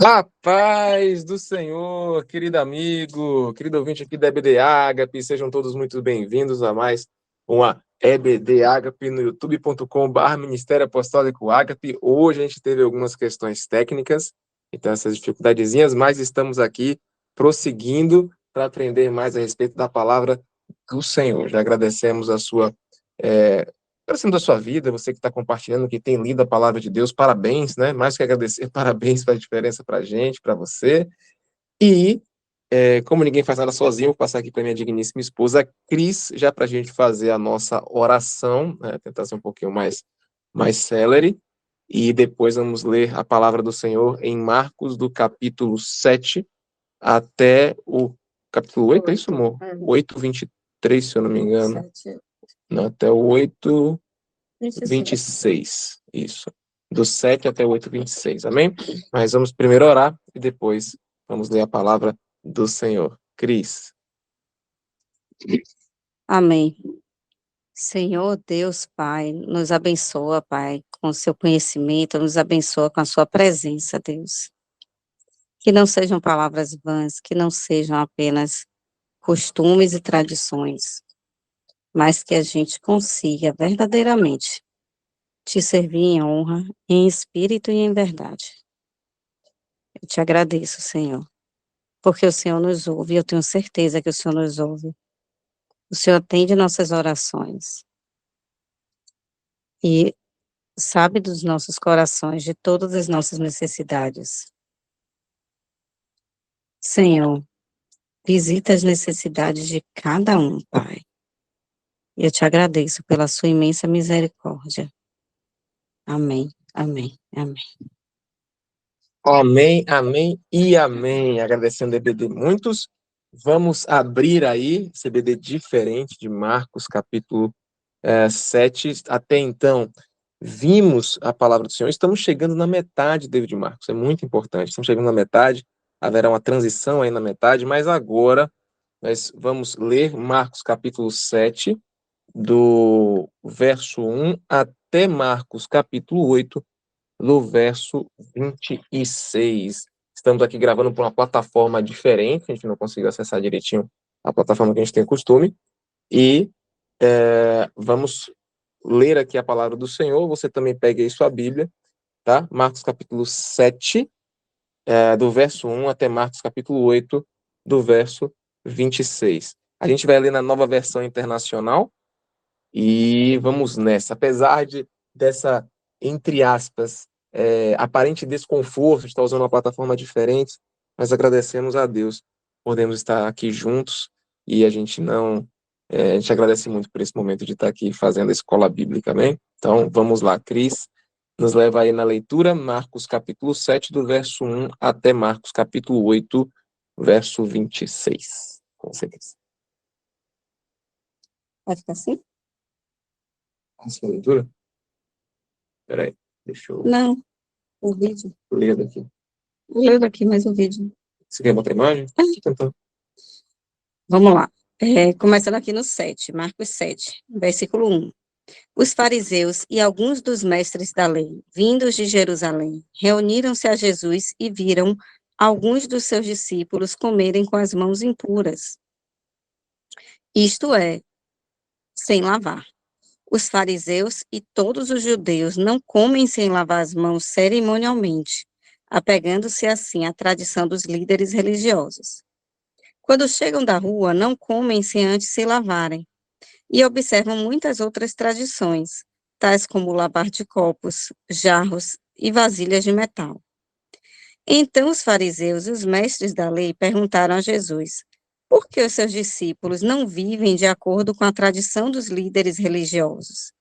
A paz do Senhor, querido amigo, querido ouvinte aqui da EBD Ágape, sejam todos muito bem-vindos a mais uma EBD Ágape no youtube.com/, Ministério Apostólico Ágape. Hoje a gente teve algumas questões técnicas, então essas dificuldadezinhas, mas estamos aqui prosseguindo para aprender mais a respeito da palavra do Senhor. Já agradecemos a sua agradecendo a sua vida, você que está compartilhando, que tem lido a palavra de Deus, parabéns, né? Mais que agradecer, parabéns faz diferença para a gente, para você. E, como ninguém faz nada sozinho, vou passar aqui para minha digníssima esposa, Cris, já para a gente fazer a nossa oração, né? Tentar ser um pouquinho mais célere, e depois vamos ler a palavra do Senhor em Marcos, do capítulo 7 até o capítulo 8, é isso, amor? 8:23, se eu não me engano. Não, até o 8:26, isso. Do 7 até o 8:26, amém? Mas vamos primeiro orar e depois vamos ler a palavra do Senhor. Cris. Amém. Senhor Deus, Pai, nos abençoa, Pai, com o seu conhecimento, nos abençoa com a sua presença, Deus. Que não sejam palavras vãs, que não sejam apenas costumes e tradições, mas que a gente consiga verdadeiramente te servir em honra, em espírito e em verdade. Eu te agradeço, Senhor, porque o Senhor nos ouve, e eu tenho certeza que o Senhor nos ouve. O Senhor atende nossas orações e sabe dos nossos corações, de todas as nossas necessidades. Senhor, visita as necessidades de cada um, Pai. E eu te agradeço pela sua imensa misericórdia. Amém, amém, amém. Amém, amém e amém. Agradecendo a EBD muitos. Vamos abrir aí esse EBD diferente de Marcos, capítulo 7. Até então, vimos a palavra do Senhor. Estamos chegando na metade, David Marcos. É muito importante. Estamos chegando na metade. Haverá uma transição aí na metade, mas agora nós vamos ler Marcos capítulo 7, do verso 1 até Marcos capítulo 8, do verso 26. Estamos aqui gravando por uma plataforma diferente, a gente não conseguiu acessar direitinho a plataforma que a gente tem costume, e vamos ler aqui a palavra do Senhor. Você também pega aí sua Bíblia, tá? Marcos capítulo 7, do verso 1 até Marcos capítulo 8, do verso 26. A gente vai ler na Nova Versão Internacional e vamos nessa. Apesar dessa, entre aspas, aparente desconforto de estar usando uma plataforma diferente, nós agradecemos a Deus. Podemos estar aqui juntos e a gente não... a gente agradece muito por esse momento de estar aqui fazendo a escola bíblica, amém? Então, vamos lá, Cris. Nos leva aí na leitura, Marcos capítulo 7, do verso 1 até Marcos capítulo 8, verso 26. Com você, Cris. Pode ficar assim? A sua leitura? Peraí, deixa eu Não, o vídeo. ler daqui. Leu daqui mais o vídeo. Você quer botar a imagem? Então. Vamos lá. Começando aqui no 7, Marcos 7, versículo 1. Os fariseus e alguns dos mestres da lei, vindos de Jerusalém, reuniram-se a Jesus e viram alguns dos seus discípulos comerem com as mãos impuras. Isto é, sem lavar. Os fariseus e todos os judeus não comem sem lavar as mãos cerimonialmente, apegando-se assim à tradição dos líderes religiosos. Quando chegam da rua, não comem sem antes se lavarem, e observam muitas outras tradições, tais como o lavar de copos, jarros e vasilhas de metal. Então os fariseus e os mestres da lei perguntaram a Jesus: por que os seus discípulos não vivem de acordo com a tradição dos líderes religiosos,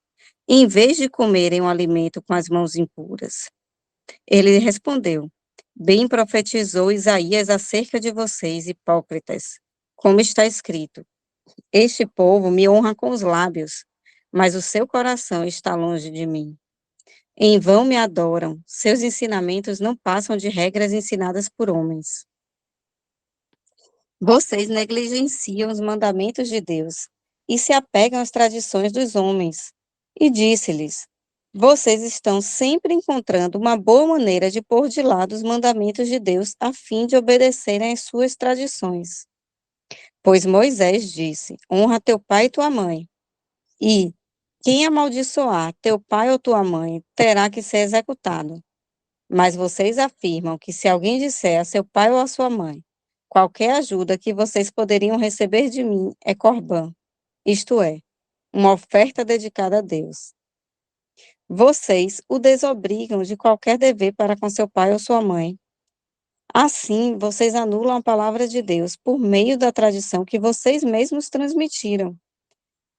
em vez de comerem o alimento com as mãos impuras? Ele respondeu: bem profetizou Isaías acerca de vocês, hipócritas, como está escrito: este povo me honra com os lábios, mas o seu coração está longe de mim. Em vão me adoram, seus ensinamentos não passam de regras ensinadas por homens. Vocês negligenciam os mandamentos de Deus e se apegam às tradições dos homens. E disse-lhes: Vocês estão sempre encontrando uma boa maneira de pôr de lado os mandamentos de Deus a fim de obedecerem às suas tradições. Pois Moisés disse: honra teu pai e tua mãe. E quem amaldiçoar teu pai ou tua mãe terá que ser executado. Mas vocês afirmam que se alguém disser a seu pai ou a sua mãe, qualquer ajuda que vocês poderiam receber de mim é corbã, isto é, uma oferta dedicada a Deus. Vocês o desobrigam de qualquer dever para com seu pai ou sua mãe. Assim, vocês anulam a palavra de Deus por meio da tradição que vocês mesmos transmitiram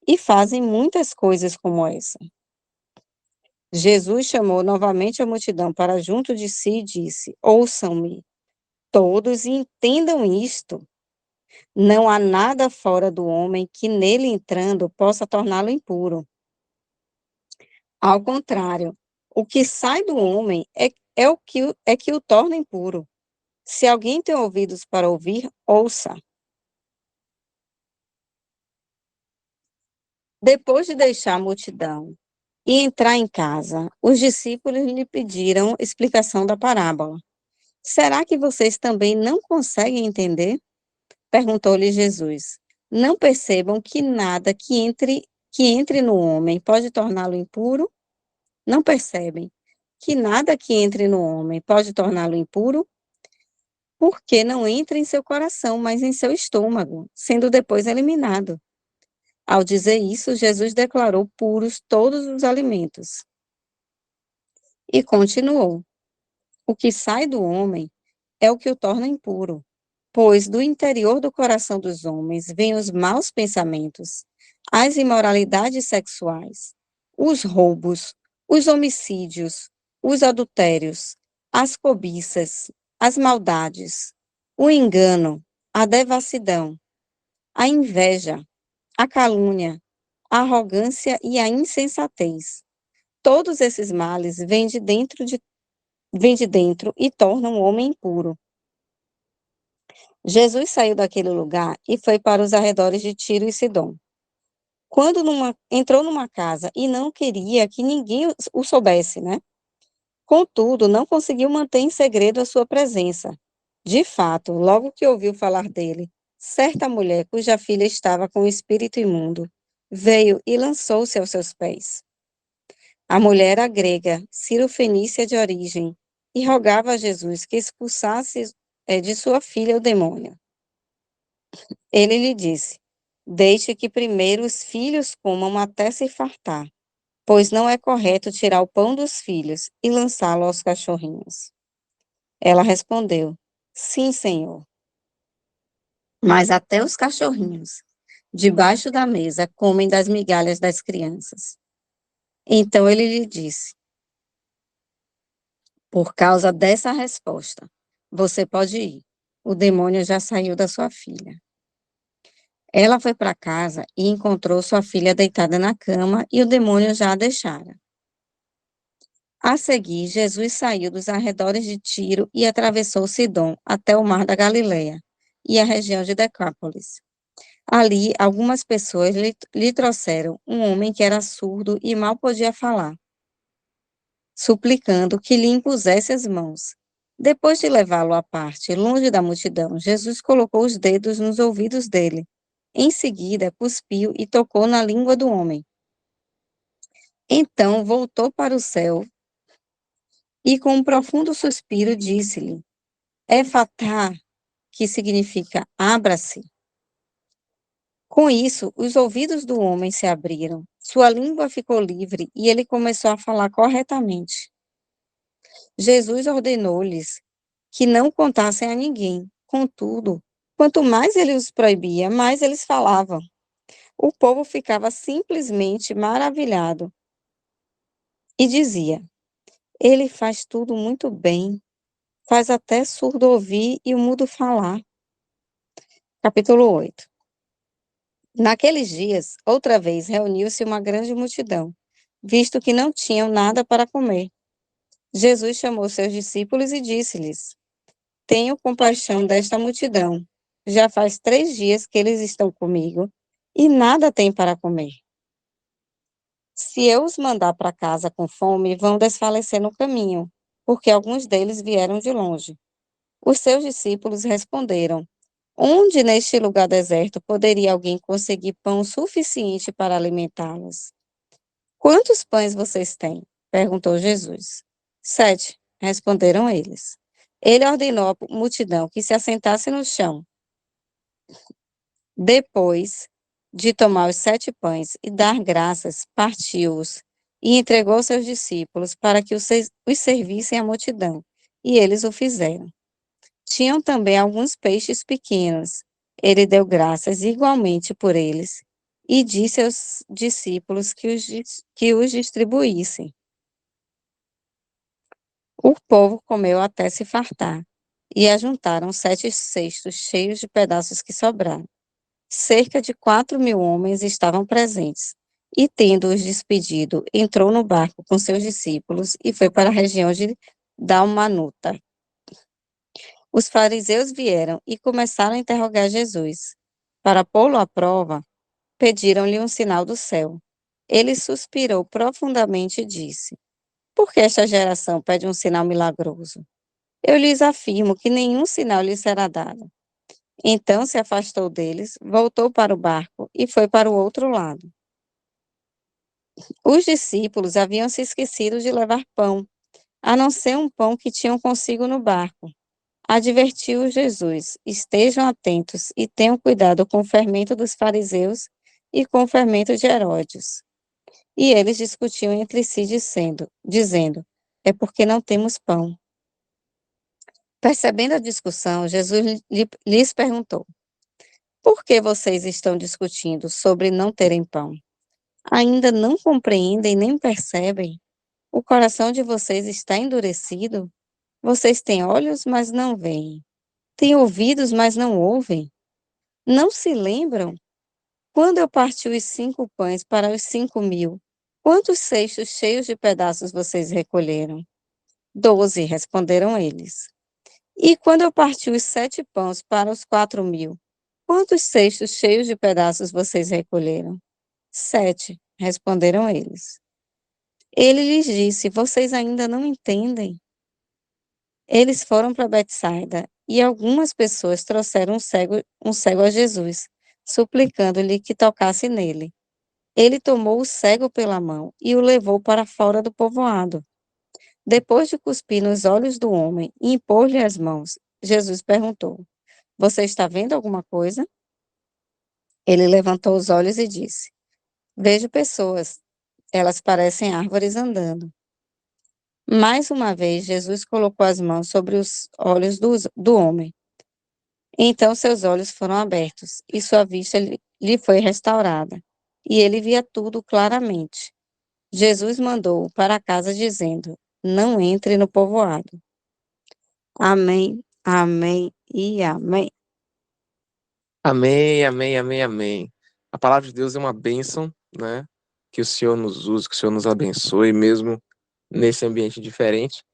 e fazem muitas coisas como essa. Jesus chamou novamente a multidão para junto de si e disse: ouçam-me, todos, e entendam isto. Não há nada fora do homem que nele entrando possa torná-lo impuro. Ao contrário, o que sai do homem é que o torna impuro. Se alguém tem ouvidos para ouvir, ouça. Depois de deixar a multidão e entrar em casa, os discípulos lhe pediram explicação da parábola. Será que vocês também não conseguem entender? Perguntou-lhe Jesus. Não percebam que nada que entre no homem pode torná-lo impuro? Não percebem que nada que entre no homem pode torná-lo impuro? Porque não entra em seu coração, mas em seu estômago, sendo depois eliminado. Ao dizer isso, Jesus declarou puros todos os alimentos. E continuou: o que sai do homem é o que o torna impuro, pois do interior do coração dos homens vêm os maus pensamentos, as imoralidades sexuais, os roubos, os homicídios, os adultérios, as cobiças, as maldades, o engano, a devassidão, a inveja, a calúnia, a arrogância e a insensatez. Todos esses males vêm de dentro e tornam o homem impuro. Jesus saiu daquele lugar e foi para os arredores de Tiro e Sidom. Quando entrou numa casa e não queria que ninguém o soubesse, né? Contudo, não conseguiu manter em segredo a sua presença. De fato, logo que ouviu falar dele, certa mulher cuja filha estava com o espírito imundo veio e lançou-se aos seus pés. A mulher era grega, cirofenícia de origem, e rogava a Jesus que expulsasse de sua filha o demônio. Ele lhe disse: deixe que primeiro os filhos comam até se fartar, pois não é correto tirar o pão dos filhos e lançá-lo aos cachorrinhos. Ela respondeu: sim, Senhor. Mas até os cachorrinhos, debaixo da mesa, comem das migalhas das crianças. Então ele lhe disse: por causa dessa resposta, você pode ir. O demônio já saiu da sua filha. Ela foi para casa e encontrou sua filha deitada na cama e o demônio já a deixara. A seguir, Jesus saiu dos arredores de Tiro e atravessou Sidom até o mar da Galileia e a região de Decápolis. Ali, algumas pessoas lhe trouxeram um homem que era surdo e mal podia falar, suplicando que lhe impusesse as mãos. Depois de levá-lo à parte, longe da multidão, Jesus colocou os dedos nos ouvidos dele. Em seguida, cuspiu e tocou na língua do homem. Então voltou para o céu e, com um profundo suspiro, disse-lhe: Efatá, que significa abra-se. Com isso, os ouvidos do homem se abriram, sua língua ficou livre e ele começou a falar corretamente. Jesus ordenou-lhes que não contassem a ninguém. Contudo, quanto mais ele os proibia, mais eles falavam. O povo ficava simplesmente maravilhado e dizia: ele faz tudo muito bem, faz até surdo ouvir e o mudo falar. Capítulo 8. Naqueles dias, outra vez reuniu-se uma grande multidão, visto que não tinham nada para comer. Jesus chamou seus discípulos e disse-lhes: tenho compaixão desta multidão. Já faz 3 dias que eles estão comigo e nada têm para comer. Se eu os mandar para casa com fome, vão desfalecer no caminho, porque alguns deles vieram de longe. Os seus discípulos responderam: Onde neste lugar deserto poderia alguém conseguir pão suficiente para alimentá-los? Quantos pães vocês têm? Perguntou Jesus. 7, responderam eles. Ele ordenou à multidão que se assentasse no chão. Depois de tomar os 7 pães e dar graças, partiu-os e entregou aos seus discípulos para que os servissem à multidão. E eles o fizeram. Tinham também alguns peixes pequenos. Ele deu graças igualmente por eles e disse aos discípulos que os distribuíssem. O povo comeu até se fartar e ajuntaram 7 cestos cheios de pedaços que sobraram. Cerca de 4.000 homens estavam presentes. E, tendo-os despedido, entrou no barco com seus discípulos e foi para a região de Dalmanuta. Os fariseus vieram e começaram a interrogar Jesus. Para pô-lo à prova, pediram-lhe um sinal do céu. Ele suspirou profundamente e disse: Por que esta geração pede um sinal milagroso? Eu lhes afirmo que nenhum sinal lhes será dado. Então se afastou deles, voltou para o barco e foi para o outro lado. Os discípulos haviam se esquecido de levar pão, a não ser um pão que tinham consigo no barco. Advertiu Jesus: estejam atentos e tenham cuidado com o fermento dos fariseus e com o fermento de Herodes. E eles discutiam entre si, dizendo: é porque não temos pão. Percebendo a discussão, Jesus lhes perguntou: por que vocês estão discutindo sobre não terem pão? Ainda não compreendem nem percebem? O coração de vocês está endurecido? Vocês têm olhos, mas não veem. Têm ouvidos, mas não ouvem. Não se lembram? Quando eu parti os 5 pães para os 5.000, quantos cestos cheios de pedaços vocês recolheram? 12, responderam eles. E quando eu parti os 7 pães para os 4.000, quantos cestos cheios de pedaços vocês recolheram? 7, responderam eles. Ele lhes disse: vocês ainda não entendem? Eles foram para Betsaida e algumas pessoas trouxeram um cego a Jesus, suplicando-lhe que tocasse nele. Ele tomou o cego pela mão e o levou para fora do povoado. Depois de cuspir nos olhos do homem e impor-lhe as mãos, Jesus perguntou: Você está vendo alguma coisa? Ele levantou os olhos e disse: Vejo pessoas. Elas parecem árvores andando. Mais uma vez, Jesus colocou as mãos sobre os olhos do homem. Então seus olhos foram abertos e sua vista lhe foi restaurada. E ele via tudo claramente. Jesus mandou-o para casa dizendo: Não entre no povoado. Amém, amém e amém. Amém, amém, amém, amém. A palavra de Deus é uma bênção, né? Que o Senhor nos use, que o Senhor nos abençoe, mesmo nesse ambiente diferente.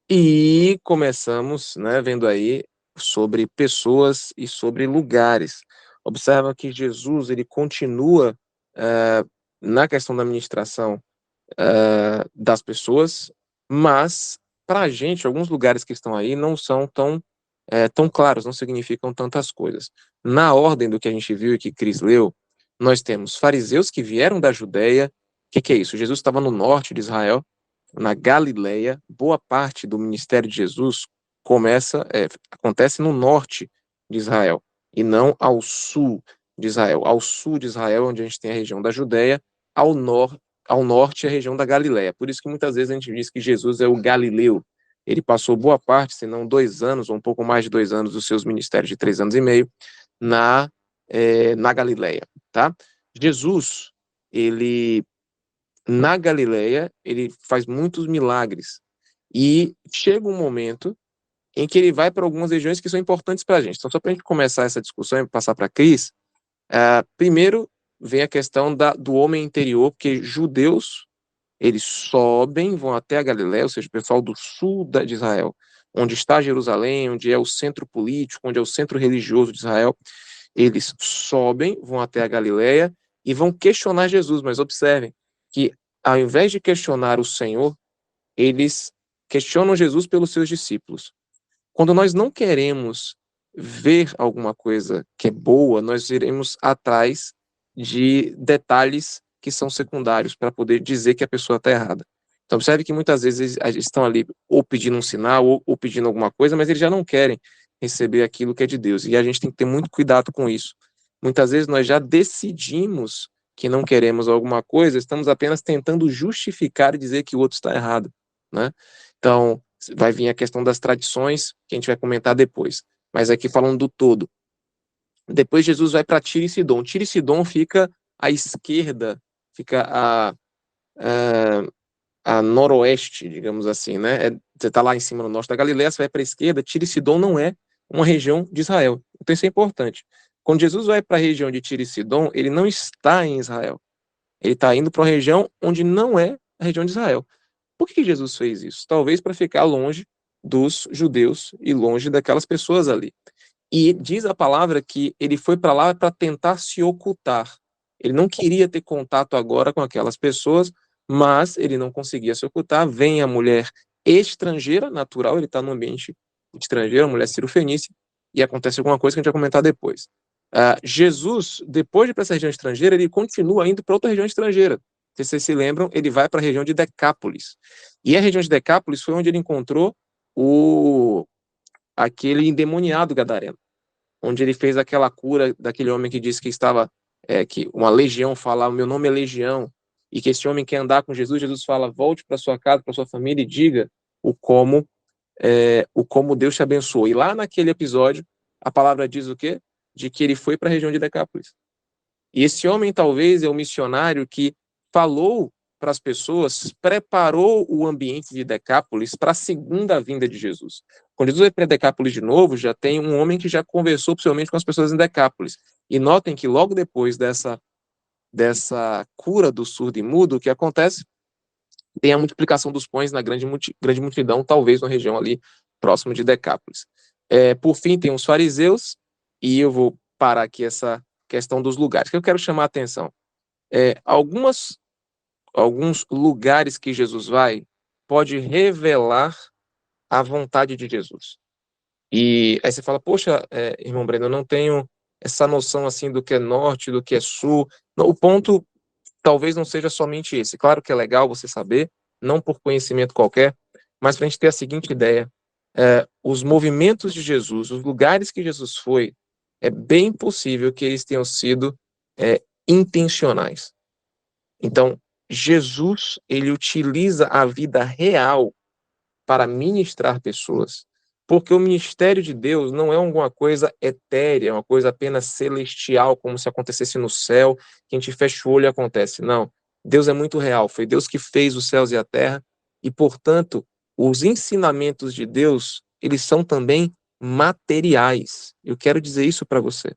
E começamos, né, vendo aí sobre pessoas e sobre lugares. Observa que Jesus, ele continua na questão da administração das pessoas, mas para a gente, alguns lugares que estão aí não são tão claros, não significam tantas coisas. Na ordem do que a gente viu e que Cris leu, nós temos fariseus que vieram da Judéia. O que é isso? Jesus estava no norte de Israel, na Galileia. Boa parte do ministério de Jesus acontece no norte de Israel e não ao sul de Israel. Ao sul de Israel, onde a gente tem a região da Judéia, ao norte a região da Galileia. Por isso que muitas vezes a gente diz que Jesus é o Galileu. Ele passou boa parte, se não 2 anos, ou um pouco mais de 2 anos, dos seus ministérios de 3 anos e meio, na Galileia, tá? Jesus, ele, na Galileia, ele faz muitos milagres. E chega um momento em que ele vai para algumas regiões que são importantes para a gente. Então, só para a gente começar essa discussão e passar para a Cris, primeiro vem a questão do homem interior, porque judeus, eles sobem, vão até a Galiléia, ou seja, o pessoal do sul de Israel, onde está Jerusalém, onde é o centro político, onde é o centro religioso de Israel, eles sobem, vão até a Galiléia e vão questionar Jesus, mas observem que ao invés de questionar o Senhor, eles questionam Jesus pelos seus discípulos. Quando nós não queremos ver alguma coisa que é boa, nós iremos atrás de detalhes que são secundários para poder dizer que a pessoa está errada. Então, observe que muitas vezes eles estão ali ou pedindo um sinal ou pedindo alguma coisa, mas eles já não querem receber aquilo que é de Deus. E a gente tem que ter muito cuidado com isso. Muitas vezes nós já decidimos que não queremos alguma coisa, estamos apenas tentando justificar e dizer que o outro está errado, né? Então, vai vir a questão das tradições, que a gente vai comentar depois. Mas aqui falando do todo. Depois Jesus vai para Tiro e Sidom. Tiro e Sidom fica à esquerda, fica a noroeste, digamos assim, né? Você está lá em cima no norte da Galileia, você vai para a esquerda, Tiro e Sidom não é uma região de Israel. Então isso é importante. Quando Jesus vai para a região de Tiro e Sidom, ele não está em Israel. Ele está indo para uma região onde não é a região de Israel. Por que Jesus fez isso? Talvez para ficar longe dos judeus e longe daquelas pessoas ali. E diz a palavra que ele foi para lá para tentar se ocultar. Ele não queria ter contato agora com aquelas pessoas, mas ele não conseguia se ocultar. Vem a mulher estrangeira, natural, ele está no ambiente estrangeiro, a mulher cirofenícia, e acontece alguma coisa que a gente vai comentar depois. Jesus, depois de ir para essa região estrangeira, ele continua indo para outra região estrangeira. Se vocês se lembram, ele vai para a região de Decápolis. E a região de Decápolis foi onde ele encontrou aquele endemoniado gadareno, onde ele fez aquela cura daquele homem que disse que estava, que uma legião falava, meu nome é legião, e que esse homem quer andar com Jesus. Jesus fala, volte para sua casa, para sua família e diga o como Deus te abençoou. E lá naquele episódio, a palavra diz o quê? De que ele foi para a região de Decápolis. E esse homem talvez é o missionário que falou para as pessoas, preparou o ambiente de Decápolis para a segunda vinda de Jesus. Quando Jesus vai para Decápolis de novo, já tem um homem que já conversou possivelmente com as pessoas em Decápolis. E notem que logo depois dessa cura do surdo e mudo, o que acontece? Tem a multiplicação dos pães na grande multidão, talvez na região ali próximo de Decápolis. Por fim, tem os fariseus, e eu vou parar aqui essa questão dos lugares, que eu quero chamar a atenção. Alguns lugares que Jesus vai pode revelar a vontade de Jesus. E aí você fala, poxa, irmão Breno, eu não tenho essa noção assim do que é norte, do que é sul. Não, o ponto talvez não seja somente esse. Claro que é legal você saber, não por conhecimento qualquer, mas para a gente ter a seguinte ideia: os movimentos de Jesus, os lugares que Jesus foi, é bem possível que eles tenham sido intencionais. Então, Jesus, ele utiliza a vida real para ministrar pessoas, porque o ministério de Deus não é alguma coisa etérea, uma coisa apenas celestial, como se acontecesse no céu, que a gente fecha o olho e acontece. Não. Deus é muito real, foi Deus que fez os céus e a terra, e, portanto, os ensinamentos de Deus, eles são também materiais. Eu quero dizer isso para você,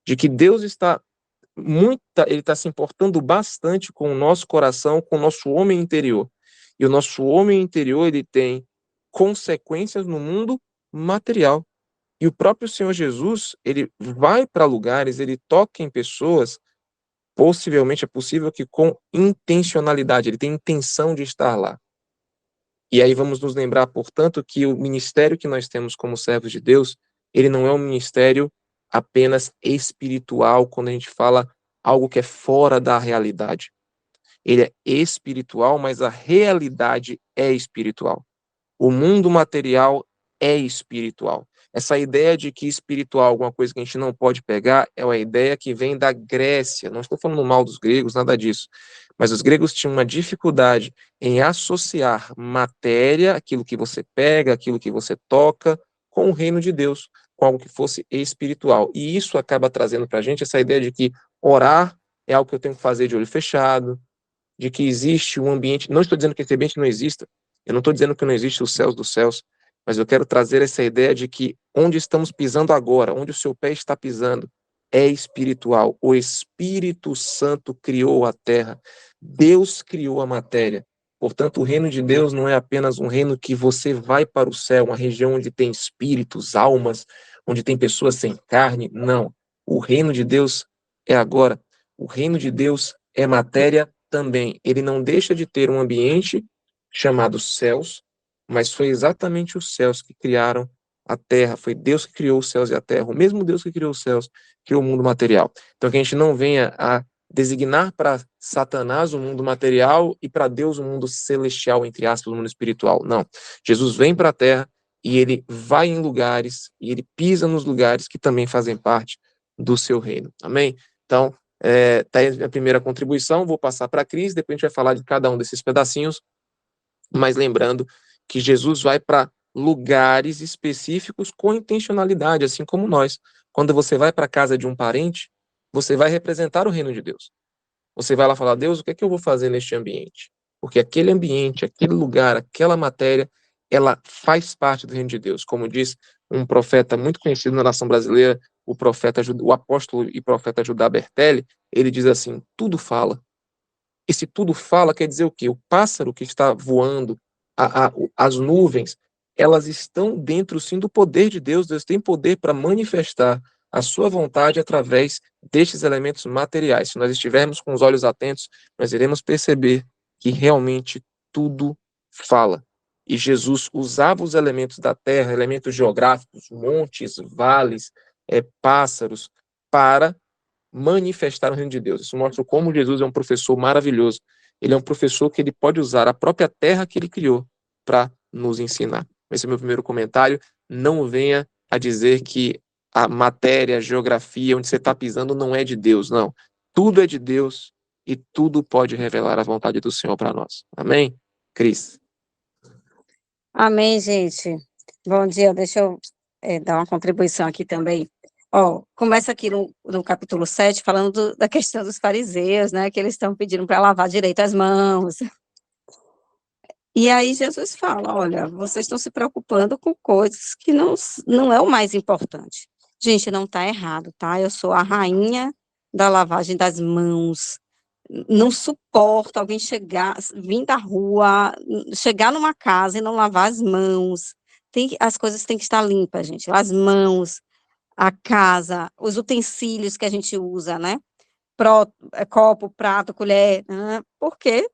de que Deus ele está se importando bastante com o nosso coração, com o nosso homem interior. E o nosso homem interior, ele tem consequências no mundo material. E o próprio Senhor Jesus, ele vai para lugares, ele toca em pessoas, possivelmente é possível que com intencionalidade, ele tem intenção de estar lá. E aí vamos nos lembrar, portanto, que o ministério que nós temos como servos de Deus, ele não é um ministério apenas espiritual, quando a gente fala algo que é fora da realidade. Ele é espiritual, mas a realidade é espiritual. O mundo material é espiritual. Essa ideia de que espiritual é alguma coisa que a gente não pode pegar é uma ideia que vem da Grécia. Não estou falando mal dos gregos, nada disso. Mas os gregos tinham uma dificuldade em associar matéria, aquilo que você pega, aquilo que você toca, com o reino de Deus, com algo que fosse espiritual. E isso acaba trazendo para a gente essa ideia de que orar é algo que eu tenho que fazer de olho fechado, de que existe um ambiente. Não estou dizendo que esse ambiente não exista. Eu não estou dizendo que não existe os céus dos céus, mas eu quero trazer essa ideia de que onde estamos pisando agora, onde o seu pé está pisando, é espiritual. O Espírito Santo criou a terra. Deus criou a matéria. Portanto, o reino de Deus não é apenas um reino que você vai para o céu, uma região onde tem espíritos, almas, onde tem pessoas sem carne. Não. O reino de Deus é agora. O reino de Deus é matéria também, ele não deixa de ter um ambiente chamado céus, mas foi exatamente os céus que criaram a terra, foi Deus que criou os céus e a terra, o mesmo Deus que criou os céus, criou o mundo material. Então que a gente não venha a designar para Satanás o mundo material e para Deus o mundo celestial, entre aspas, o mundo espiritual. Não. Jesus vem para a terra e ele vai em lugares, e ele pisa nos lugares que também fazem parte do seu reino. Amém? Então, tá aí a primeira contribuição, vou passar para a Cris, depois a gente vai falar de cada um desses pedacinhos, mas lembrando que Jesus vai para lugares específicos com intencionalidade, assim como nós. Quando você vai para a casa de um parente, você vai representar o reino de Deus. Você vai lá falar, Deus, o que é que eu vou fazer neste ambiente? Porque aquele ambiente, aquele lugar, aquela matéria, ela faz parte do reino de Deus. Como diz um profeta muito conhecido na nação brasileira, o apóstolo e profeta Judá Bertelli, ele diz assim, tudo fala. Esse tudo fala quer dizer o quê? O pássaro que está voando, as nuvens, elas estão dentro, sim, do poder de Deus. Deus tem poder para manifestar a sua vontade através destes elementos materiais. Se nós estivermos com os olhos atentos, nós iremos perceber que realmente tudo fala. E Jesus usava os elementos da terra, elementos geográficos, montes, vales, pássaros, para manifestar o reino de Deus. Isso mostra como Jesus é um professor maravilhoso. Ele é um professor que ele pode usar a própria terra que ele criou para nos ensinar. Esse é o meu primeiro comentário. Não venha a dizer que a matéria, a geografia, onde você está pisando, não é de Deus. Não. Tudo é de Deus e tudo pode revelar a vontade do Senhor para nós. Amém? Cris. Amém, gente. Bom dia, deixa eu dar uma contribuição aqui também. Ó, começa aqui no capítulo 7, falando da questão dos fariseus, né, que eles estão pedindo para lavar direito as mãos. E aí Jesus fala, olha, vocês estão se preocupando com coisas que não é o mais importante. Gente, não está errado, tá? Eu sou a rainha da lavagem das mãos. Não suporto alguém vir da rua, chegar numa casa e não lavar as mãos. As coisas têm que estar limpas, gente. As mãos, a casa, os utensílios que a gente usa, né? Copo, prato, colher, porque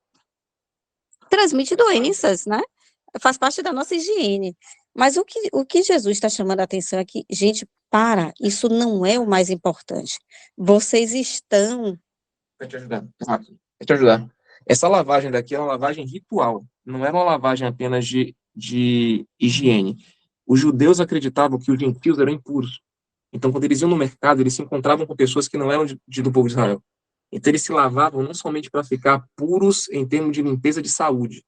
transmite doenças, né? Faz parte da nossa higiene. Mas o que Jesus está chamando a atenção é que, gente, isso não é o mais importante. Vocês estão... Vai te ajudar. Vai te ajudar. Essa lavagem daqui é uma lavagem ritual, não é uma lavagem apenas de higiene. Os judeus acreditavam que os gentios eram impuros. Então, quando eles iam no mercado, eles se encontravam com pessoas que não eram do povo de Israel. Então, eles se lavavam não somente para ficar puros em termos de limpeza de saúde,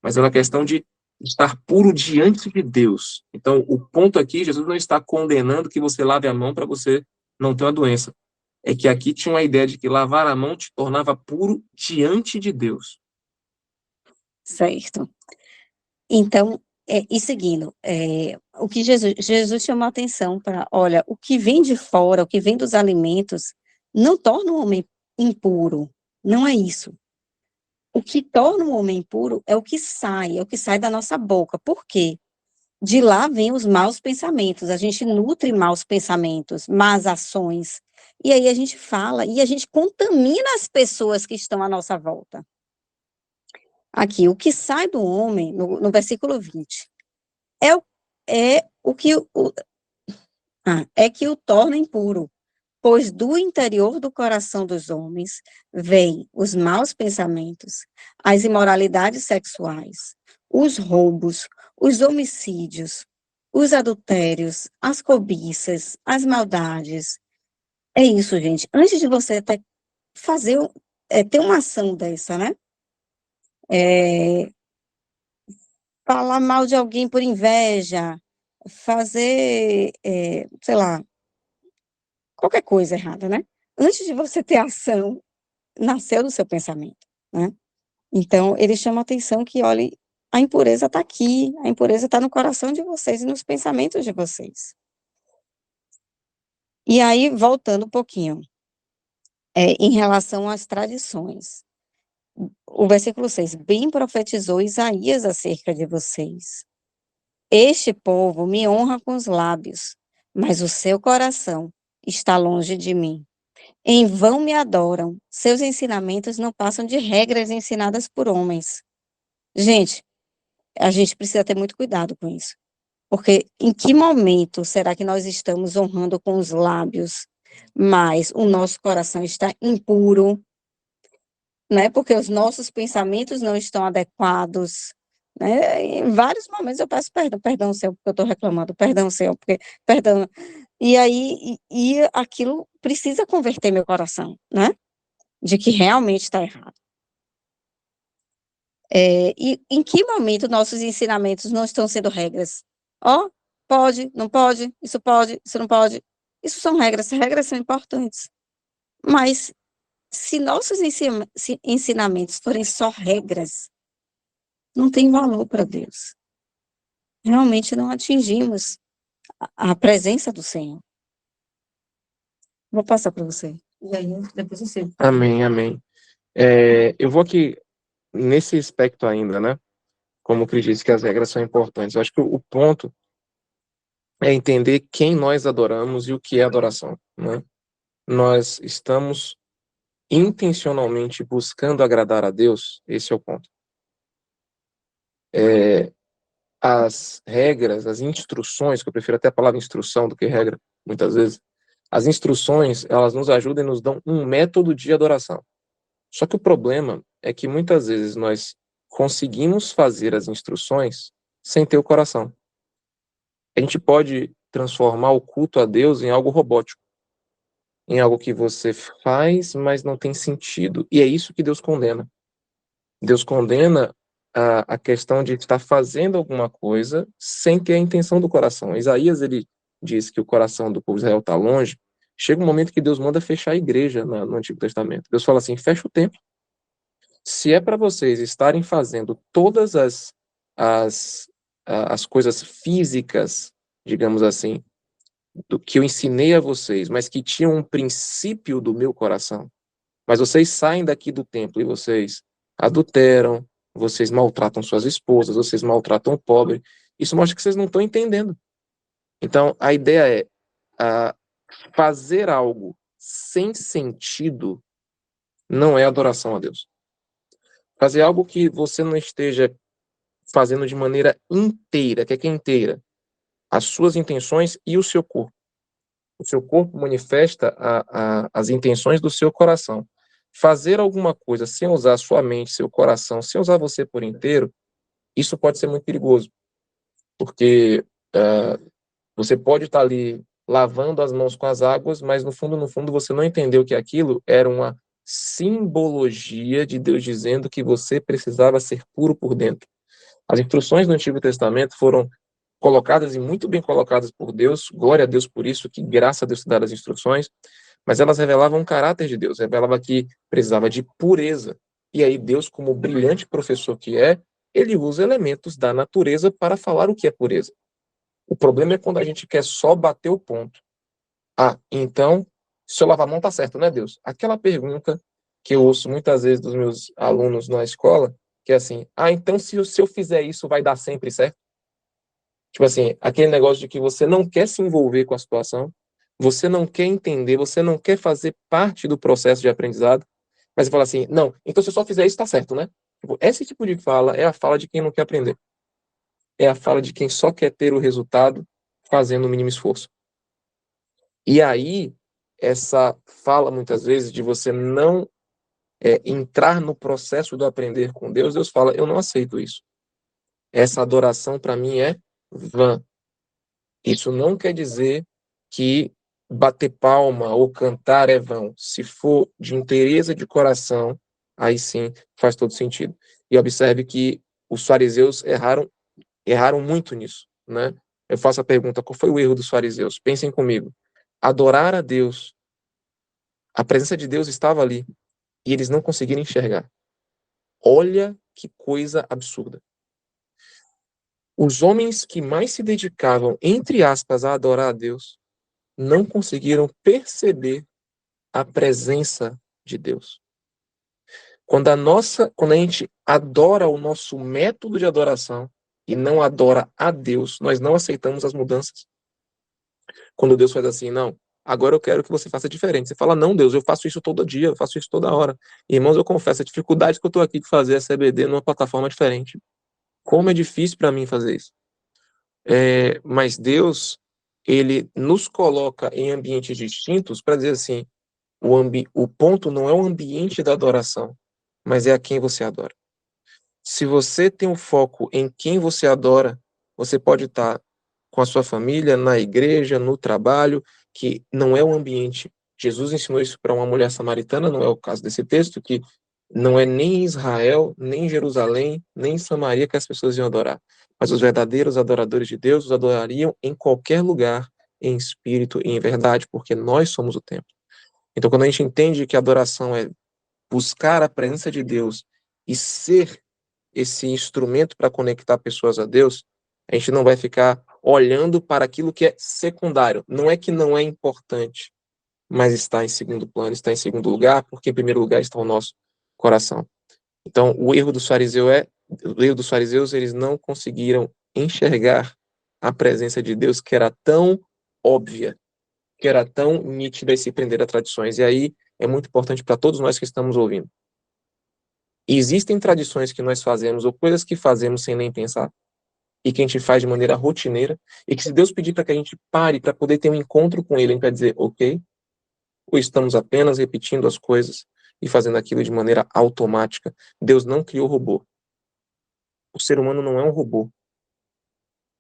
mas é uma questão de estar puro diante de Deus. Então, o ponto aqui, Jesus não está condenando que você lave a mão para você não ter uma doença. É que aqui tinha uma ideia de que lavar a mão te tornava puro diante de Deus. Certo. Então, e seguindo, o que Jesus chamou a atenção para, olha, o que vem de fora, o que vem dos alimentos, não torna o homem impuro, não é isso. O que torna o homem impuro é o que sai da nossa boca. Por quê? De lá vêm os maus pensamentos, a gente nutre maus pensamentos, más ações, e aí a gente fala, e a gente contamina as pessoas que estão à nossa volta. Aqui, o que sai do homem, no versículo 20, é que o torna impuro, pois do interior do coração dos homens vêm os maus pensamentos, as imoralidades sexuais, os roubos, os homicídios, os adultérios, as cobiças, as maldades. É isso, gente. Antes de você até ter uma ação dessa, né? Falar mal de alguém por inveja, fazer, sei lá, qualquer coisa errada, né? Antes de você ter ação, nasceu do seu pensamento, né? Então, ele chama a atenção que, olha, a impureza está aqui, a impureza está no coração de vocês e nos pensamentos de vocês. E aí, voltando um pouquinho, em relação às tradições, o versículo 6, bem profetizou Isaías acerca de vocês. Este povo me honra com os lábios, mas o seu coração está longe de mim. Em vão me adoram. Seus ensinamentos não passam de regras ensinadas por homens. Gente, a gente precisa ter muito cuidado com isso. Porque em que momento será que nós estamos honrando com os lábios, mas o nosso coração está impuro, né? Porque os nossos pensamentos não estão adequados, né? Em vários momentos eu peço perdão, perdão, Senhor, porque eu estou reclamando, perdão, Senhor, porque, perdão. E aí, aquilo precisa converter meu coração, né? De que realmente está errado. E em que momento nossos ensinamentos não estão sendo regras? Ó, pode, isso não pode. Isso são regras são importantes. Mas se nossos ensinamentos forem só regras, não tem valor para Deus. Realmente não atingimos a presença do Senhor. Vou passar para você. E aí, depois você. Amém, amém. Eu vou aqui, nesse aspecto ainda, né? Como o Cris disse que as regras são importantes. Eu acho que o ponto é entender quem nós adoramos e o que é adoração, né? Nós estamos intencionalmente buscando agradar a Deus, esse é o ponto. As regras, as instruções, que eu prefiro até a palavra instrução do que regra, muitas vezes, as instruções, elas nos ajudam e nos dão um método de adoração. Só que o problema é que muitas vezes nós conseguimos fazer as instruções sem ter o coração. A gente pode transformar o culto a Deus em algo robótico, em algo que você faz, mas não tem sentido. E é isso que Deus condena. Deus condena a questão de estar fazendo alguma coisa sem ter a intenção do coração. Isaías, ele diz que o coração do povo de Israel está longe. Chega um momento que Deus manda fechar a igreja no Antigo Testamento. Deus fala assim, fecha o templo. Se é para vocês estarem fazendo todas as coisas físicas, digamos assim, do que eu ensinei a vocês, mas que tinham um princípio do meu coração, mas vocês saem daqui do templo e vocês adulteram, vocês maltratam suas esposas, vocês maltratam o pobre, isso mostra que vocês não estão entendendo. Então, a ideia é fazer algo sem sentido não é adoração a Deus. Fazer algo que você não esteja fazendo de maneira inteira. O que é inteira? As suas intenções e o seu corpo. O seu corpo manifesta as intenções do seu coração. Fazer alguma coisa sem usar sua mente, seu coração, sem usar você por inteiro, isso pode ser muito perigoso. Porque você pode estar ali lavando as mãos com as águas, mas no fundo, você não entendeu que aquilo era uma simbologia de Deus dizendo que você precisava ser puro por dentro. As instruções do Antigo Testamento foram colocadas e muito bem colocadas por Deus, glória a Deus por isso, que graça a Deus te dar as instruções, mas elas revelavam o caráter de Deus, revelava que precisava de pureza. E aí Deus, como brilhante professor que é, ele usa elementos da natureza para falar o que é pureza. O problema é quando a gente quer só bater o ponto. Então, se eu lavar a mão tá certo, né, Deus? Aquela pergunta que eu ouço muitas vezes dos meus alunos na escola, que é assim, então se eu fizer isso vai dar sempre certo? Tipo assim, aquele negócio de que você não quer se envolver com a situação, você não quer entender, você não quer fazer parte do processo de aprendizado, mas você fala assim, não, então se eu só fizer isso, tá certo, né? Esse tipo de fala é a fala de quem não quer aprender. É a fala de quem só quer ter o resultado fazendo o mínimo esforço. E aí, essa fala, muitas vezes, de você não entrar no processo do aprender com Deus, Deus fala, eu não aceito isso. Essa adoração, para mim, é vã. Isso não quer dizer que bater palma ou cantar é vão. Se for de inteireza de coração, aí sim faz todo sentido. E observe que os fariseus erraram muito nisso, né? Eu faço a pergunta, qual foi o erro dos fariseus? Pensem comigo. Adorar a Deus, a presença de Deus estava ali e eles não conseguiram enxergar. Olha que coisa absurda. Os homens que mais se dedicavam, entre aspas, a adorar a Deus, não conseguiram perceber a presença de Deus. Quando a gente adora o nosso método de adoração e não adora a Deus, nós não aceitamos as mudanças. Quando Deus faz assim, não, agora eu quero que você faça diferente. Você fala, não, Deus, eu faço isso todo dia, eu faço isso toda hora. Irmãos, eu confesso a dificuldade que eu estou aqui de fazer a CBD numa plataforma diferente. Como é difícil para mim fazer isso. Mas Deus, ele nos coloca em ambientes distintos para dizer assim, o ponto não é o ambiente da adoração, mas é a quem você adora. Se você tem um foco em quem você adora, você pode estar com a sua família, na igreja, no trabalho, que não é o ambiente. Jesus ensinou isso para uma mulher samaritana, não é o caso desse texto, que não é nem em Israel, nem em Jerusalém, nem em Samaria que as pessoas iam adorar. Mas os verdadeiros adoradores de Deus os adorariam em qualquer lugar, em espírito e em verdade, porque nós somos o templo. Então, quando a gente entende que a adoração é buscar a presença de Deus e ser esse instrumento para conectar pessoas a Deus, a gente não vai ficar olhando para aquilo que é secundário. Não é que não é importante, mas está em segundo plano, está em segundo lugar, porque em primeiro lugar está o nosso coração. Então, o erro dos fariseus, eles não conseguiram enxergar a presença de Deus que era tão óbvia, que era tão nítida e se prender a tradições. E aí é muito importante para todos nós que estamos ouvindo. E existem tradições que nós fazemos ou coisas que fazemos sem nem pensar e que a gente faz de maneira rotineira e que se Deus pedir para que a gente pare para poder ter um encontro com Ele, a gente vai dizer, ok, ou estamos apenas repetindo as coisas e fazendo aquilo de maneira automática. Deus não criou robô. O ser humano não é um robô.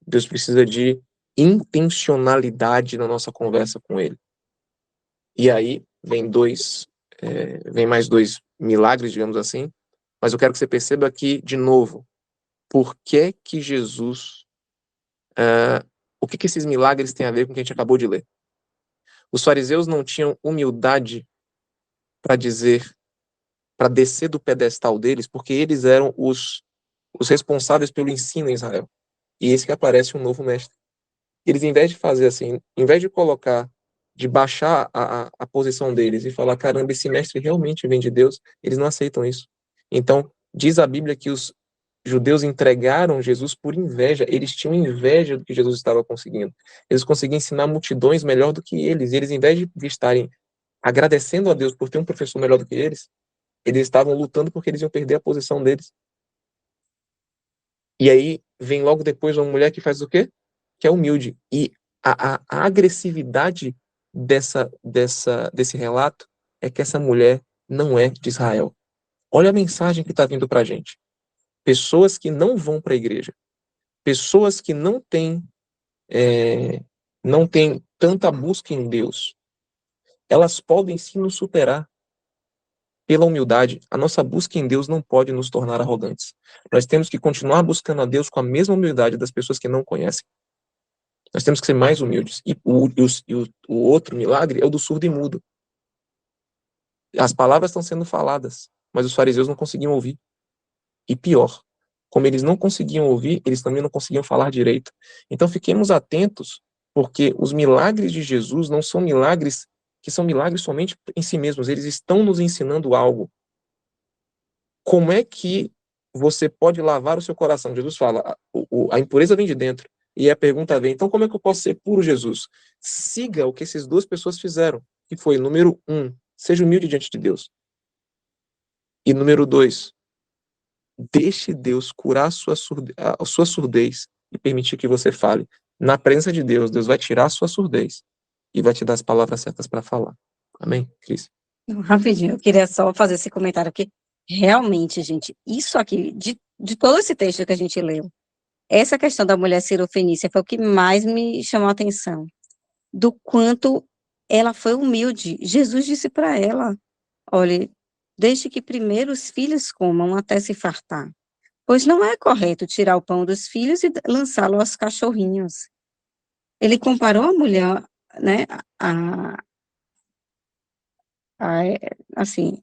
Deus precisa de intencionalidade na nossa conversa com Ele. E aí vem mais dois milagres, digamos assim, mas eu quero que você perceba aqui, de novo, por que que Jesus, o que que esses milagres têm a ver com o que a gente acabou de ler? Os fariseus não tinham humildade para dizer, para descer do pedestal deles, porque eles eram os responsáveis pelo ensino em Israel. E esse que aparece um novo mestre. Eles, em vez de fazer assim, em vez de colocar, de baixar a posição deles e falar, caramba, esse mestre realmente vem de Deus, eles não aceitam isso. Então, diz a Bíblia que os judeus entregaram Jesus por inveja. Eles tinham inveja do que Jesus estava conseguindo. Eles conseguiam ensinar multidões melhor do que eles. E eles, em vez de estarem agradecendo a Deus por ter um professor melhor do que eles estavam lutando porque eles iam perder a posição deles. E aí vem logo depois uma mulher que faz o quê? Que é humilde. E a agressividade desse relato é que essa mulher não é de Israel. Olha a mensagem que está vindo para a gente. Pessoas que não vão para a igreja, pessoas que não têm tanta busca em Deus, elas podem sim nos superar pela humildade. A nossa busca em Deus não pode nos tornar arrogantes. Nós temos que continuar buscando a Deus com a mesma humildade das pessoas que não conhecem. Nós temos que ser mais humildes. E o outro milagre é o do surdo e mudo. As palavras estão sendo faladas, mas os fariseus não conseguiam ouvir. E pior, como eles não conseguiam ouvir, eles também não conseguiam falar direito. Então fiquemos atentos, porque os milagres de Jesus não são milagres que são milagres somente em si mesmos, eles estão nos ensinando algo. Como é que você pode lavar o seu coração? Jesus fala, a impureza vem de dentro. E a pergunta vem, então como é que eu posso ser puro, Jesus? Siga o que essas duas pessoas fizeram, que foi, número 1, seja humilde diante de Deus. E número 2, deixe Deus curar a sua surdez e permitir que você fale. Na presença de Deus, Deus vai tirar a sua surdez e vai te dar as palavras certas para falar. Amém, Cris? Rapidinho, eu queria só fazer esse comentário aqui. Realmente, gente, isso aqui, de todo esse texto que a gente leu, essa questão da mulher cirofenícia foi o que mais me chamou a atenção. Do quanto ela foi humilde. Jesus disse para ela, olha, deixe que primeiro os filhos comam até se fartar, pois não é correto tirar o pão dos filhos e lançá-lo aos cachorrinhos. Ele comparou a mulher, né, a, assim,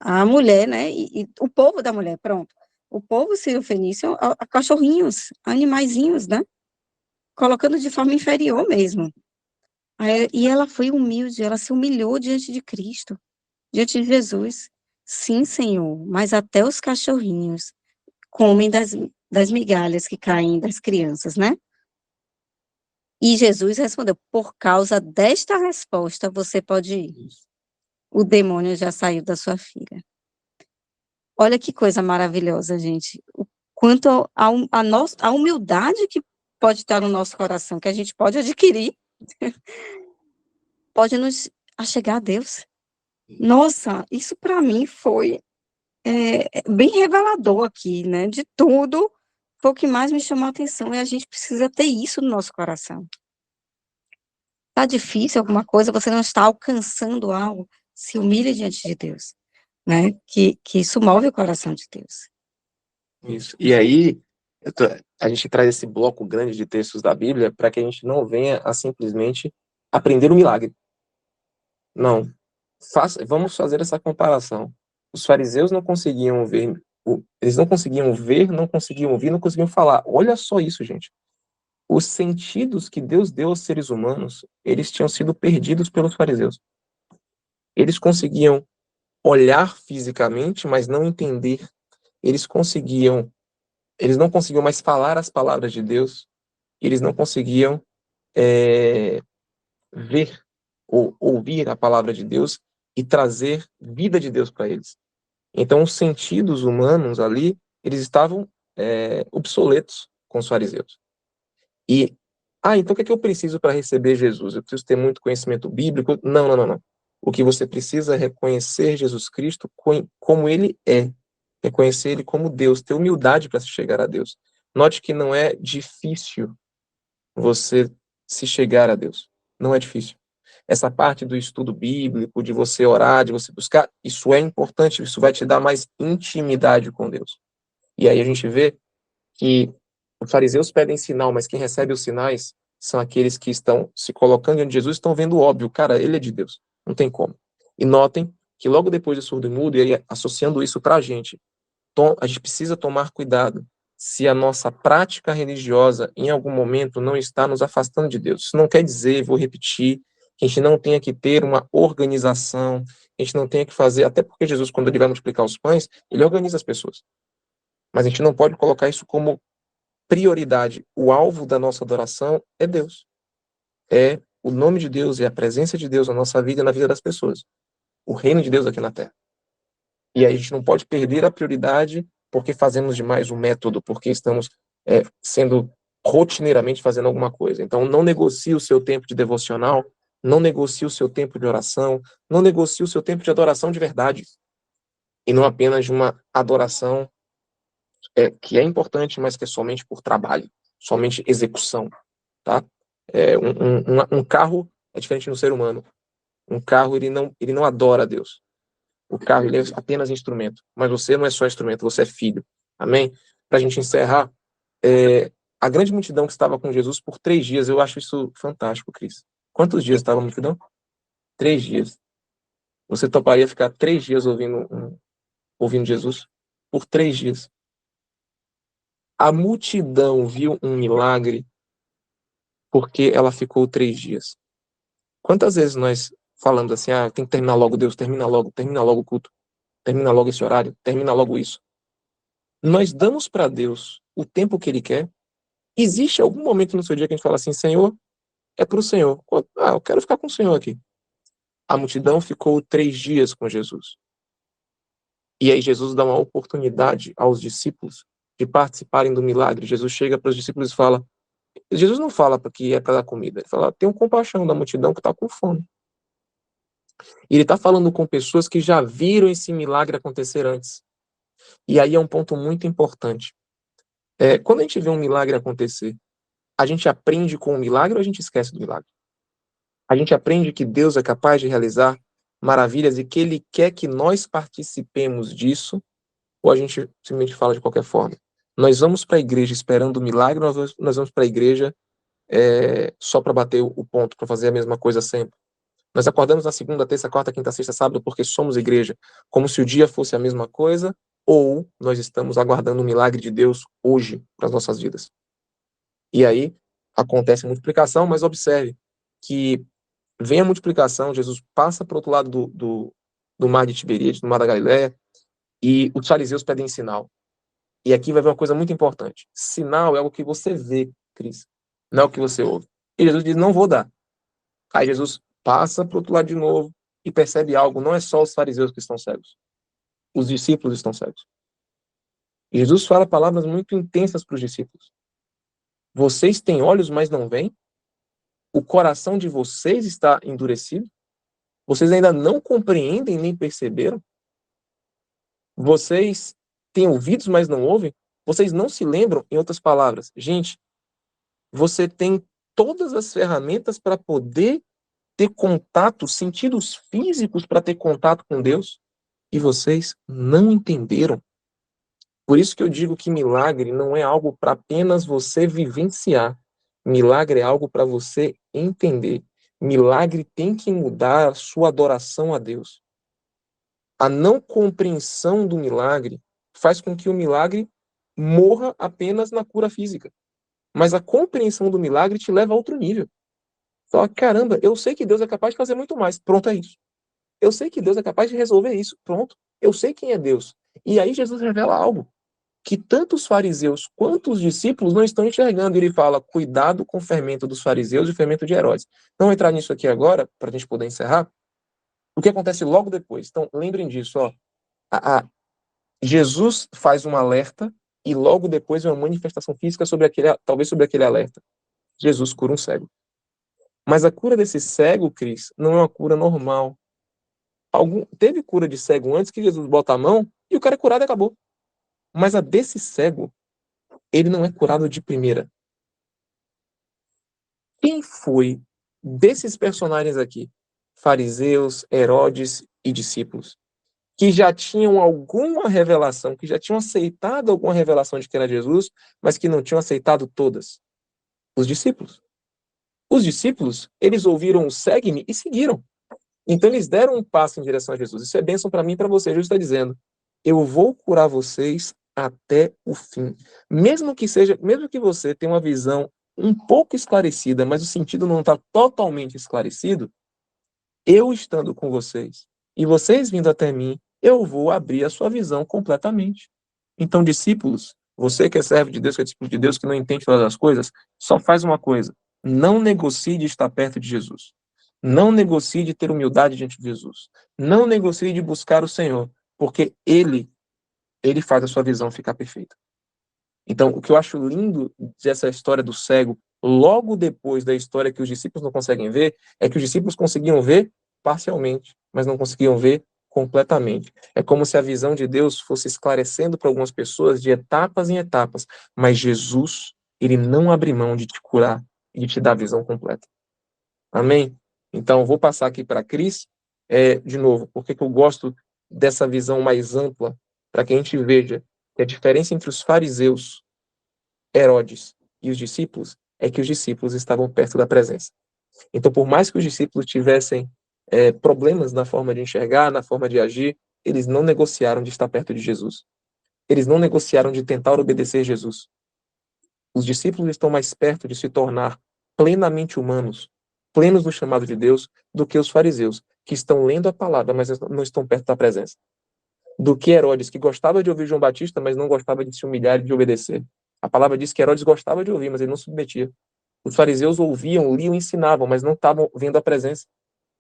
a mulher, né, e o povo da mulher, pronto. O povo sírio-fenício a cachorrinhos, animaizinhos, né, colocando de forma inferior mesmo. E ela foi humilde, ela se humilhou diante de Cristo, diante de Jesus. Sim, Senhor, mas até os cachorrinhos comem das migalhas que caem das crianças, né? E Jesus respondeu, por causa desta resposta, você pode ir. O demônio já saiu da sua filha. Olha que coisa maravilhosa, gente. O quanto a humildade que pode estar no nosso coração, que a gente pode adquirir, pode nos achegar a Deus. Nossa, isso para mim foi bem revelador aqui, né? De tudo, foi o que mais me chamou a atenção, e a gente precisa ter isso no nosso coração. Tá difícil alguma coisa, você não está alcançando algo, se humilhe diante de Deus, né? Que isso move o coração de Deus. Isso. E aí, a gente traz esse bloco grande de textos da Bíblia para que a gente não venha a simplesmente aprender o milagre. Não. Vamos fazer essa comparação. Os fariseus não conseguiam ver, eles não conseguiam ver, não conseguiam ouvir, não conseguiam falar. Olha só isso, gente. Os sentidos que Deus deu aos seres humanos, eles tinham sido perdidos pelos fariseus. Eles conseguiam olhar fisicamente, mas não entender. Eles não conseguiam mais falar as palavras de Deus. Eles não conseguiam ver ou ouvir a palavra de Deus e trazer vida de Deus para eles. Então, os sentidos humanos ali, eles estavam obsoletos com os fariseus. E, então o que é que eu preciso para receber Jesus? Eu preciso ter muito conhecimento bíblico? Não, não, não, não. O que você precisa é reconhecer Jesus Cristo como ele é. Reconhecer ele como Deus, ter humildade para se chegar a Deus. Note que não é difícil você se chegar a Deus. Não é difícil. Essa parte do estudo bíblico, de você orar, de você buscar, isso é importante, isso vai te dar mais intimidade com Deus. E aí a gente vê que os fariseus pedem sinal, mas quem recebe os sinais são aqueles que estão se colocando diante de Jesus, estão vendo o óbvio, cara, ele é de Deus, não tem como. E notem que logo depois de surdo e mudo, ele associando isso para a gente precisa tomar cuidado se a nossa prática religiosa em algum momento não está nos afastando de Deus. Isso não quer dizer, vou repetir, que a gente não tenha que ter uma organização, a gente não tenha que fazer, até porque Jesus, quando ele vai multiplicar os pães, ele organiza as pessoas. Mas a gente não pode colocar isso como prioridade. O alvo da nossa adoração é Deus. É o nome de Deus, é a presença de Deus na nossa vida e na vida das pessoas. O reino de Deus aqui na Terra. E aí a gente não pode perder a prioridade porque fazemos demais o método, porque estamos sendo rotineiramente fazendo alguma coisa. Então, não negocie o seu tempo de devocional, não negocie o seu tempo de oração, não negocie o seu tempo de adoração de verdade. E não apenas de uma adoração que é importante, mas que é somente por trabalho, somente execução, tá? Um carro é diferente do ser humano. Um carro, ele não adora a Deus. O carro, ele é apenas instrumento. Mas você não é só instrumento, você é filho. Amém? Para a gente encerrar, a grande multidão que estava com Jesus por 3 dias, eu acho isso fantástico, Cris. Quantos dias estava a multidão? 3 dias. Você toparia ficar 3 dias ouvindo Jesus? Por 3 dias. A multidão viu um milagre porque ela ficou 3 dias. Quantas vezes nós falamos assim, tem que terminar logo, Deus, termina logo o culto, termina logo esse horário, termina logo isso. Nós damos para Deus o tempo que Ele quer. Existe algum momento no seu dia que a gente fala assim, Senhor, é para o Senhor. Eu quero ficar com o Senhor aqui. A multidão ficou 3 dias com Jesus. E aí Jesus dá uma oportunidade aos discípulos de participarem do milagre. Jesus chega para os discípulos e fala, Jesus não fala que é para dar comida, ele fala, tenham compaixão da multidão que está com fome. E ele está falando com pessoas que já viram esse milagre acontecer antes. E aí é um ponto muito importante. Quando a gente vê um milagre acontecer, a gente aprende com o milagre ou a gente esquece do milagre? A gente aprende que Deus é capaz de realizar maravilhas e que Ele quer que nós participemos disso, ou a gente simplesmente fala de qualquer forma? Nós vamos para a igreja esperando o milagre, ou nós vamos para a igreja só para bater o ponto, para fazer a mesma coisa sempre? Nós acordamos na segunda, terça, quarta, quinta, sexta, sábado porque somos igreja, como se o dia fosse a mesma coisa, ou nós estamos aguardando o milagre de Deus hoje para as nossas vidas? E aí acontece a multiplicação, mas observe que vem a multiplicação, Jesus passa para o outro lado do mar de Tiberíades, do mar da Galileia, e os fariseus pedem sinal. E aqui vai ver uma coisa muito importante. Sinal é o que você vê, Cris, não é o que você ouve. E Jesus diz, não vou dar. Aí Jesus passa para o outro lado de novo e percebe algo, não é só os fariseus que estão cegos, os discípulos estão cegos. E Jesus fala palavras muito intensas para os discípulos. Vocês têm olhos, mas não veem? O coração de vocês está endurecido? Vocês ainda não compreendem nem perceberam? Vocês têm ouvidos, mas não ouvem? Vocês não se lembram? Em outras palavras, gente, você tem todas as ferramentas para poder ter contato, sentidos físicos para ter contato com Deus, e vocês não entenderam. Por isso que eu digo que milagre não é algo para apenas você vivenciar. Milagre é algo para você entender. Milagre tem que mudar a sua adoração a Deus. A não compreensão do milagre faz com que o milagre morra apenas na cura física. Mas a compreensão do milagre te leva a outro nível. Fala, caramba, eu sei que Deus é capaz de fazer muito mais. Pronto, é isso. Eu sei que Deus é capaz de resolver isso. Pronto. Eu sei quem é Deus. E aí Jesus revela algo que tanto os fariseus quanto os discípulos não estão enxergando. Ele fala, cuidado com o fermento dos fariseus e o fermento de Herodes. Não vou entrar nisso aqui agora, para a gente poder encerrar. O que acontece logo depois? Então, lembrem disso. Ó. Jesus faz um alerta e logo depois vem uma manifestação física sobre talvez sobre aquele alerta. Jesus cura um cego. Mas a cura desse cego, Cris, não é uma cura normal. Teve cura de cego antes que Jesus bota a mão e o cara é curado e acabou. Mas a desse cego, ele não é curado de primeira. Quem foi desses personagens aqui? Fariseus, Herodes e discípulos. Que já tinham alguma revelação, que já tinham aceitado alguma revelação de que era Jesus, mas que não tinham aceitado todas. Os discípulos. Os discípulos, eles ouviram o segue-me e seguiram. Então eles deram um passo em direção a Jesus. Isso é bênção para mim e para você. Jesus está dizendo, eu vou curar vocês até o fim. Mesmo que você tenha uma visão um pouco esclarecida, mas o sentido não está totalmente esclarecido, eu estando com vocês e vocês vindo até mim, eu vou abrir a sua visão completamente. Então, discípulos, você que é servo de Deus, que é discípulo de Deus, que não entende todas as coisas, só faz uma coisa, não negocie de estar perto de Jesus. Não negocie de ter humildade diante de Jesus. Não negocie de buscar o Senhor, porque Ele faz a sua visão ficar perfeita. Então, o que eu acho lindo dessa história do cego, logo depois da história que os discípulos não conseguem ver, é que os discípulos conseguiam ver parcialmente, mas não conseguiam ver completamente. É como se a visão de Deus fosse esclarecendo para algumas pessoas de etapas em etapas, mas Jesus, ele não abre mão de te curar e de te dar a visão completa. Amém? Então, vou passar aqui para a Cris, de novo, porque eu gosto dessa visão mais ampla, para que a gente veja que a diferença entre os fariseus, Herodes e os discípulos é que os discípulos estavam perto da presença. Então, por mais que os discípulos tivessem problemas na forma de enxergar, na forma de agir, eles não negociaram de estar perto de Jesus. Eles não negociaram de tentar obedecer Jesus. Os discípulos estão mais perto de se tornar plenamente humanos, plenos do chamado de Deus, do que os fariseus, que estão lendo a palavra, mas não estão perto da presença. Do que Herodes, que gostava de ouvir João Batista, mas não gostava de se humilhar e de obedecer. A palavra diz que Herodes gostava de ouvir, mas ele não submetia. Os fariseus ouviam, liam, ensinavam, mas não estavam vendo a presença.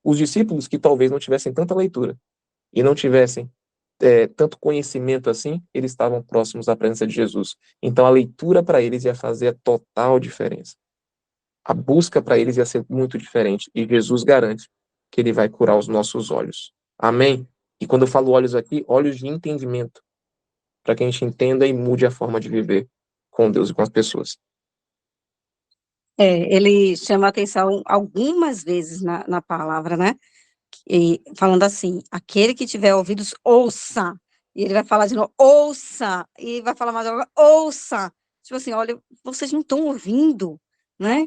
Os discípulos, que talvez não tivessem tanta leitura e não tivessem tanto conhecimento assim, eles estavam próximos da presença de Jesus. Então a leitura para eles ia fazer a total diferença. A busca para eles ia ser muito diferente. E Jesus garante que ele vai curar os nossos olhos. Amém? E quando eu falo olhos aqui, olhos de entendimento. Para que a gente entenda e mude a forma de viver com Deus e com as pessoas. Ele chama a atenção algumas vezes na palavra, né? E falando assim, aquele que tiver ouvidos, ouça. E ele vai falar de novo, ouça. E vai falar mais agora, ouça. Tipo assim, olha, vocês não estão ouvindo, né?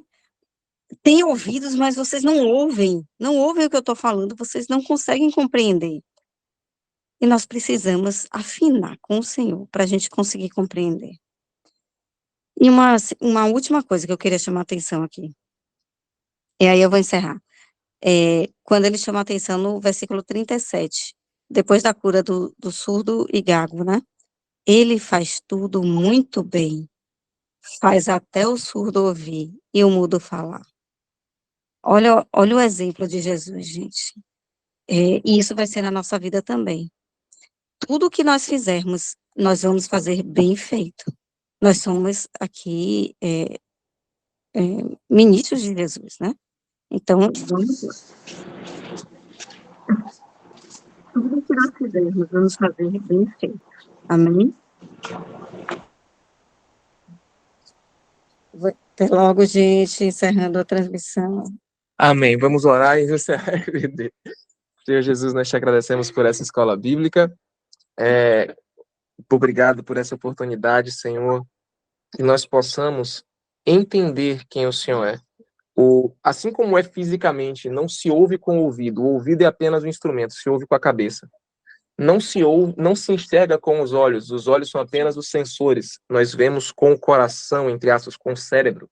Tem ouvidos, mas vocês não ouvem. Não ouvem o que eu estou falando, vocês não conseguem compreender. E nós precisamos afinar com o Senhor para a gente conseguir compreender. E uma última coisa que eu queria chamar a atenção aqui. E aí eu vou encerrar. Quando ele chama a atenção no versículo 37, depois da cura do surdo e gago, né? Ele faz tudo muito bem, faz até o surdo ouvir e o mudo falar. Olha o exemplo de Jesus, gente. E isso vai ser na nossa vida também. Tudo que nós fizermos, nós vamos fazer bem feito. Nós somos aqui ministros de Jesus, né? Então, vamos lá. Tudo que nós fizermos, vamos fazer bem feito. Amém? Até logo, gente, encerrando a transmissão. Amém. Vamos orar e encerrar a EBD. Senhor Jesus, nós te agradecemos por essa escola bíblica. Obrigado por essa oportunidade, Senhor, que nós possamos entender quem o Senhor é. Assim como é fisicamente, não se ouve com o ouvido é apenas um instrumento, se ouve com a cabeça. Não se enxerga com os olhos são apenas os sensores. Nós vemos com o coração, entre aspas, com o cérebro.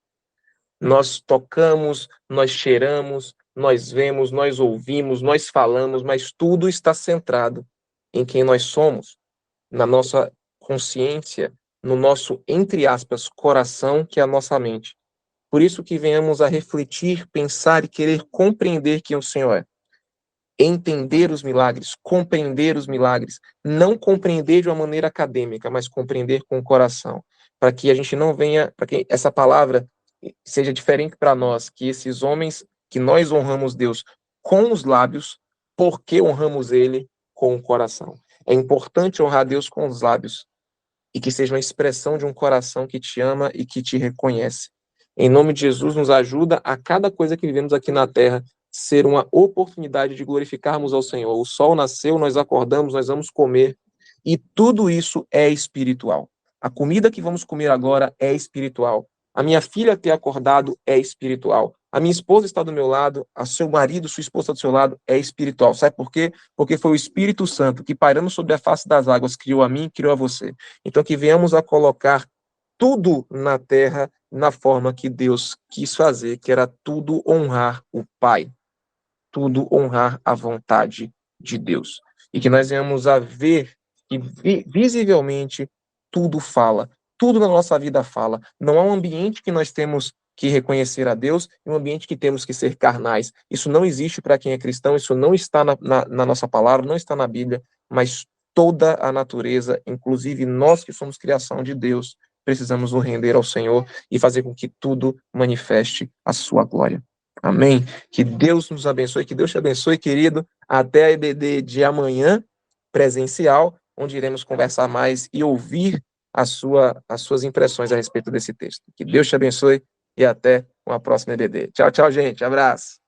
Nós tocamos, nós cheiramos, nós vemos, nós ouvimos, nós falamos, mas tudo está centrado em quem nós somos, na nossa consciência, no nosso, entre aspas, coração, que é a nossa mente. Por isso que venhamos a refletir, pensar e querer compreender quem o Senhor é. Entender os milagres, compreender os milagres, não compreender de uma maneira acadêmica, mas compreender com o coração, para que a gente não venha, para que essa palavra seja diferente para nós, que esses homens, que nós honramos Deus com os lábios, porque honramos Ele com o coração. É importante honrar Deus com os lábios, e que seja uma expressão de um coração que te ama e que te reconhece. Em nome de Jesus, nos ajuda a cada coisa que vivemos aqui na terra ser uma oportunidade de glorificarmos ao Senhor. O sol nasceu, nós acordamos, nós vamos comer, e tudo isso é espiritual. A comida que vamos comer agora é espiritual. A minha filha ter acordado é espiritual. A minha esposa está do meu lado, a seu marido, sua esposa está do seu lado, é espiritual. Sabe por quê? Porque foi o Espírito Santo que, pairando sobre a face das águas, criou a mim e criou a você. Então, que venhamos a colocar tudo na terra na forma que Deus quis fazer, que era tudo honrar o Pai, tudo honrar a vontade de Deus. E que nós venhamos a ver que visivelmente tudo fala, tudo na nossa vida fala. Não há um ambiente que nós temos que reconhecer a Deus e um ambiente que temos que ser carnais. Isso não existe para quem é cristão, isso não está na nossa palavra, não está na Bíblia, mas toda a natureza, inclusive nós que somos criação de Deus, precisamos nos render ao Senhor e fazer com que tudo manifeste a sua glória. Amém? Que Deus nos abençoe, que Deus te abençoe, querido. Até a EBD de amanhã, presencial, onde iremos conversar mais e ouvir as suas impressões a respeito desse texto. Que Deus te abençoe e até uma próxima EBD. Tchau, tchau, gente. Abraço.